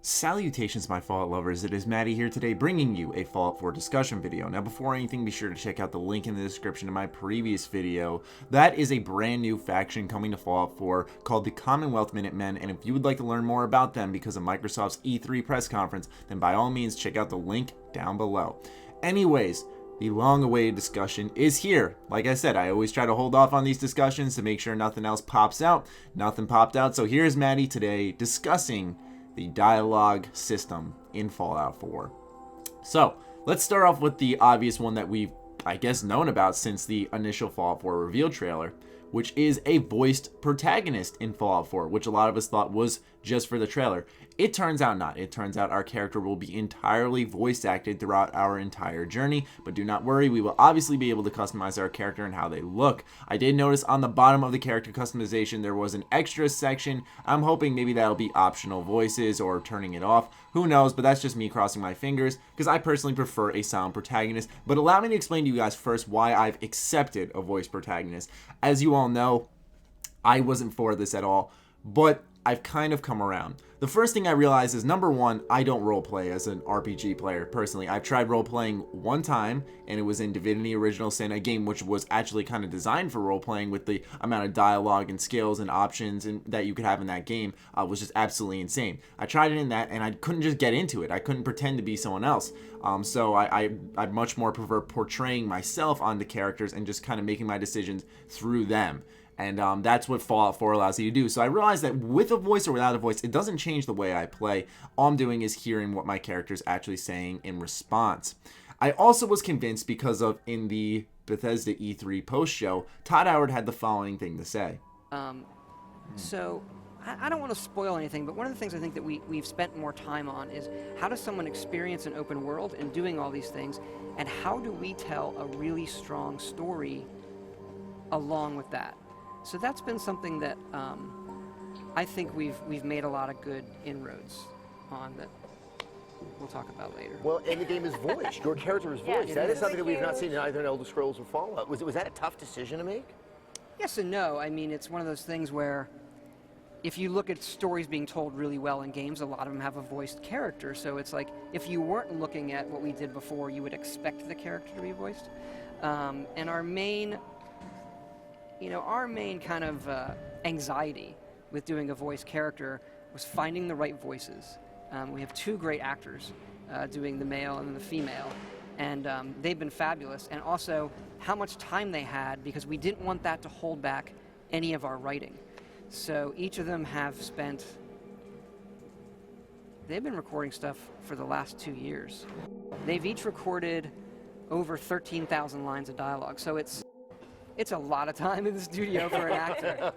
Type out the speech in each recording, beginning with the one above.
Salutations, my Fallout lovers. It is Matty here today, bringing you a Fallout 4 discussion video. Now, before anything, be sure to check out the link in the description to my previous video. That is a brand new faction coming to Fallout 4 called the Commonwealth Minutemen, and if you would like to learn more about them because of Microsoft's E3 press conference, then by all means, check out the link down below. Anyways, the long-awaited discussion is here. Like I said, I always try to hold off on these discussions to make sure nothing else pops out. Nothing popped out, so here's Matty today discussing the dialogue system in Fallout 4. So, let's start off with the obvious one that we've, I guess, known about since the initial Fallout 4 reveal trailer, which is a voiced protagonist in Fallout 4, which a lot of us thought was just for the trailer. It turns out not. It turns out our character will be entirely voice acted throughout our entire journey, but do not worry, we will obviously be able to customize our character and how they look. I did notice on the bottom of the character customization there was an extra section. I'm hoping maybe that'll be optional voices or turning it off. Who knows, but that's just me crossing my fingers because I personally prefer a silent protagonist. But allow me to explain to you guys first why I've accepted a voice protagonist. As you all know, I wasn't for this at all, but I've kind of come around. The first thing I realized is, number one, I don't roleplay as an RPG player, personally. I've tried roleplaying one time, and it was in Divinity Original Sin, a game which was actually kind of designed for roleplaying with the amount of dialogue and skills and options that you could have in that game was just absolutely insane. I tried it in that, and I couldn't just get into it. I couldn't pretend to be someone else. So I'd much more prefer portraying myself on the characters and just kind of making my decisions through them. And that's what Fallout 4 allows you to do. So I realized that with a voice or without a voice, it doesn't change the way I play. All I'm doing is hearing what my character is actually saying in response. I also was convinced because of, in the Bethesda E3 post-show, Todd Howard had the following thing to say. So I don't want to spoil anything, but one of the things I think that we've spent more time on is how does someone experience an open world and doing all these things, and how do we tell a really strong story along with that? So that's been something that I think we've made a lot of good inroads on that we'll talk about later. Well, and the game is voiced. Your character is voiced. That is something that we've not seen in either Elder Scrolls or Fallout. Was that a tough decision to make? Yes and no. I mean, it's one of those things where if you look at stories being told really well in games, a lot of them have a voiced character. So it's like, if you weren't looking at what we did before, you would expect the character to be voiced. And our main kind of anxiety with doing a voice character was finding the right voices. We have two great actors doing the male and the female, and they've been fabulous. And also how much time they had, because we didn't want that to hold back any of our writing. So each of them they've been recording stuff for the last 2 years. They've each recorded over 13,000 lines of dialogue. So it's a lot of time in the studio for an actor.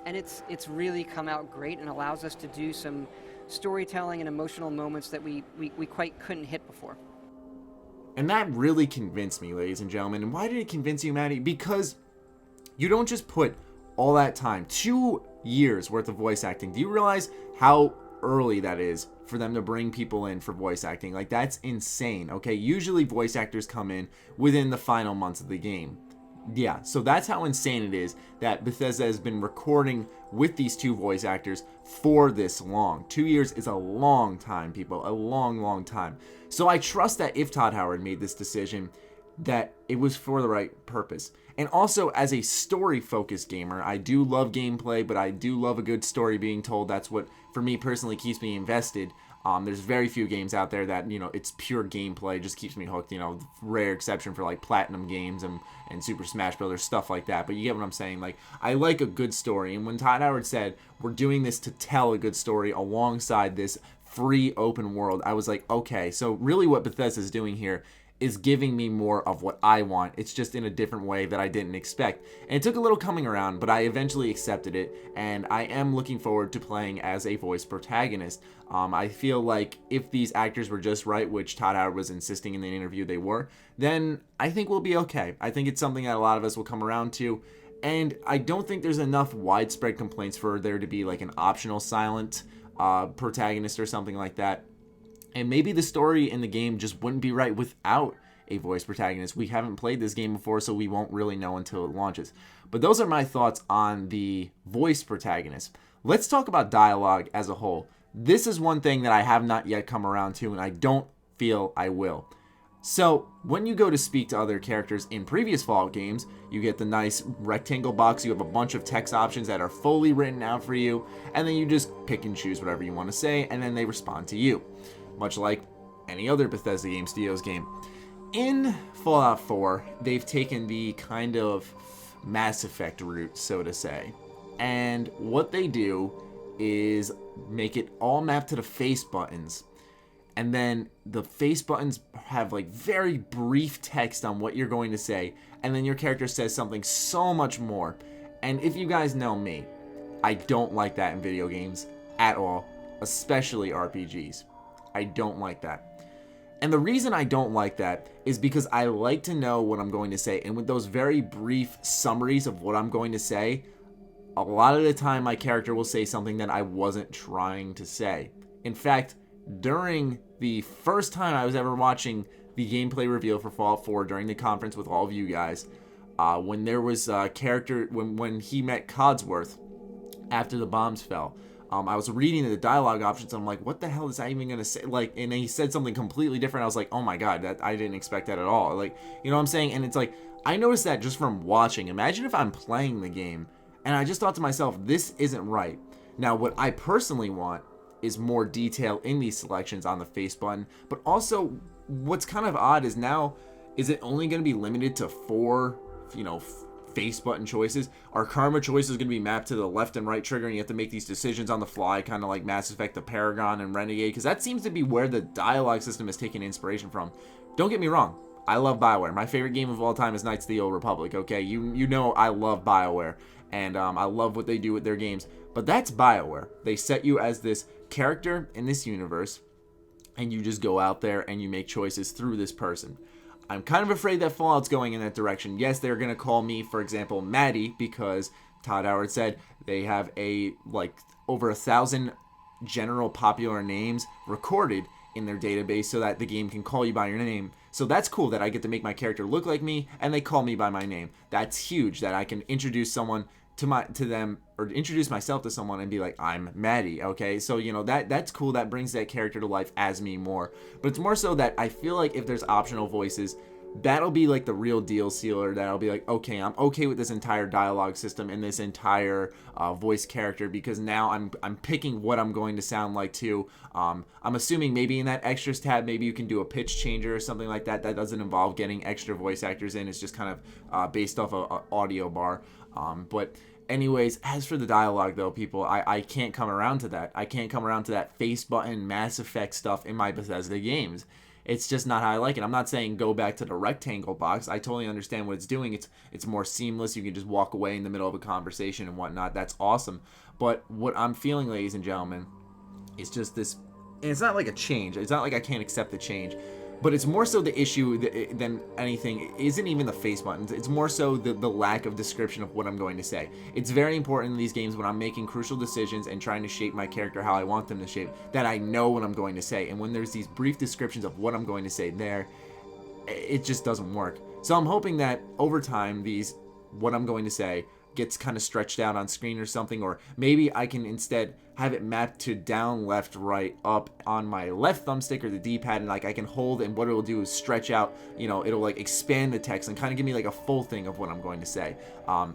And it's really come out great and allows us to do some storytelling and emotional moments that we quite couldn't hit before. And that really convinced me, ladies and gentlemen. And why did it convince you, Matty? Because you don't just put all that time, 2 years worth of voice acting. Do you realize how early that is for them to bring people in for voice acting? Like, that's insane, okay? Usually voice actors come in within the final months of the game. Yeah, so that's how insane it is that Bethesda has been recording with these two voice actors for this long. 2 years is a long time, people, a long, long time. So I trust that if Todd Howard made this decision, that it was for the right purpose. And also, as a story-focused gamer, I do love gameplay, but I do love a good story being told. That's what, for me personally, keeps me invested. There's very few games out there that, it's pure gameplay, just keeps me hooked. Rare exception for like Platinum games and Super Smash Bros., stuff like that. But you get what I'm saying. Like, I like a good story. And when Todd Howard said, we're doing this to tell a good story alongside this free open world, I was like, okay. So really what Bethesda is doing here is giving me more of what I want. It's just in a different way that I didn't expect. And it took a little coming around, but I eventually accepted it, and I am looking forward to playing as a voice protagonist. I feel like if these actors were just right, which Todd Howard was insisting in the interview they were, then I think we'll be okay. I think it's something that a lot of us will come around to, and I don't think there's enough widespread complaints for there to be like an optional silent protagonist or something like that. And maybe the story in the game just wouldn't be right without a voice protagonist. We haven't played this game before, so we won't really know until it launches. But those are my thoughts on the voice protagonist. Let's talk about dialogue as a whole. This is one thing that I have not yet come around to, and I don't feel I will. So, when you go to speak to other characters in previous Fallout games, you get the nice rectangle box, you have a bunch of text options that are fully written out for you, and then you just pick and choose whatever you want to say, and then they respond to you. Much like any other Bethesda Game Studios game. In Fallout 4, they've taken the kind of Mass Effect route, so to say. And what they do is make it all mapped to the face buttons. And then the face buttons have like very brief text on what you're going to say. And then your character says something so much more. And if you guys know me, I don't like that in video games at all, especially RPGs. I don't like that. And the reason I don't like that is because I like to know what I'm going to say. And with those very brief summaries of what I'm going to say, a lot of the time my character will say something that I wasn't trying to say. In fact, during the first time I was ever watching the gameplay reveal for Fallout 4 during the conference with all of you guys, when there was a character, when he met Codsworth after the bombs fell, I was reading the dialogue options and I'm like, what the hell is that even going to say? Like, and he said something completely different. I was like, oh my God, that I didn't expect that at all. Like, you know what I'm saying? And it's like, I noticed that just from watching. Imagine if I'm playing the game and I just thought to myself, this isn't right. Now, what I personally want is more detail in these selections on the face button, but also what's kind of odd is now, is it only going to be limited to 4, face button choices? Are karma choices going to be mapped to the left and right trigger and you have to make these decisions on the fly, kind of like Mass Effect, the Paragon, and Renegade? Because that seems to be where the dialogue system is taking inspiration from. Don't get me wrong, I love BioWare. My favorite game of all time is Knights of the Old Republic, okay? You know I love BioWare, and I love what they do with their games, but that's BioWare. They set you as this character in this universe, and you just go out there and you make choices through this person. I'm kind of afraid that Fallout's going in that direction. Yes, they're going to call me, for example, Matty, because Todd Howard said they have over 1,000 general popular names recorded in their database so that the game can call you by your name. So that's cool that I get to make my character look like me and they call me by my name. That's huge that I can introduce someone to them, or introduce myself to someone and be like, I'm Matty, okay? So, that's cool. That brings that character to life as me more. But it's more so that I feel like if there's optional voices, that'll be like the real deal sealer. That'll be like, okay, I'm okay with this entire dialogue system and this entire voice character, because now I'm picking what I'm going to sound like too. I'm assuming maybe in that extras tab, maybe you can do a pitch changer or something like that. That doesn't involve getting extra voice actors in. It's just kind of based off a audio bar. But anyways, as for the dialogue though, people, I can't come around to that. I can't come around to that face button Mass Effect stuff in my Bethesda games. It's just not how I like it. I'm not saying go back to the rectangle box. I totally understand what it's doing. It's more seamless. You can just walk away in the middle of a conversation and whatnot. That's awesome. But what I'm feeling, ladies and gentlemen, is just this. And it's not like a change. It's not like I can't accept the change. But it's more so the issue than anything. It isn't even the face buttons. It's more so the lack of description of what I'm going to say. It's very important in these games when I'm making crucial decisions and trying to shape my character how I want them to shape, that I know what I'm going to say. And when there's these brief descriptions of what I'm going to say there, it just doesn't work. So I'm hoping that over time, what I'm going to say gets kind of stretched out on screen or something, or maybe I can instead have it mapped to down, left, right, up on my left thumbstick or the D-pad, and like I can hold, and what it will do is stretch out, it'll like expand the text and kind of give me like a full thing of what I'm going to say.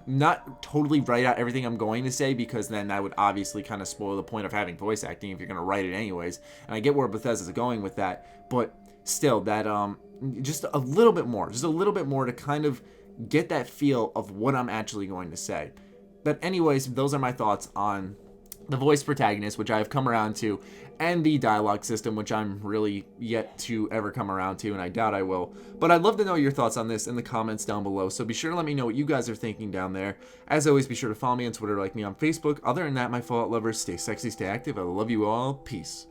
Not totally write out everything I'm going to say, because then that would obviously kind of spoil the point of having voice acting if you're going to write it anyways, and I get where Bethesda's going with that, but still, that just a little bit more to kind of get that feel of what I'm actually going to say. But anyways, those are my thoughts on the voice protagonist, which I've come around to, and the dialogue system, which I'm really yet to ever come around to, and I doubt I will. But I'd love to know your thoughts on this in the comments down below, so be sure to let me know what you guys are thinking down there. As always, be sure to follow me on Twitter, like me on Facebook. Other than that, my Fallout lovers, stay sexy, stay active. I love you all. Peace.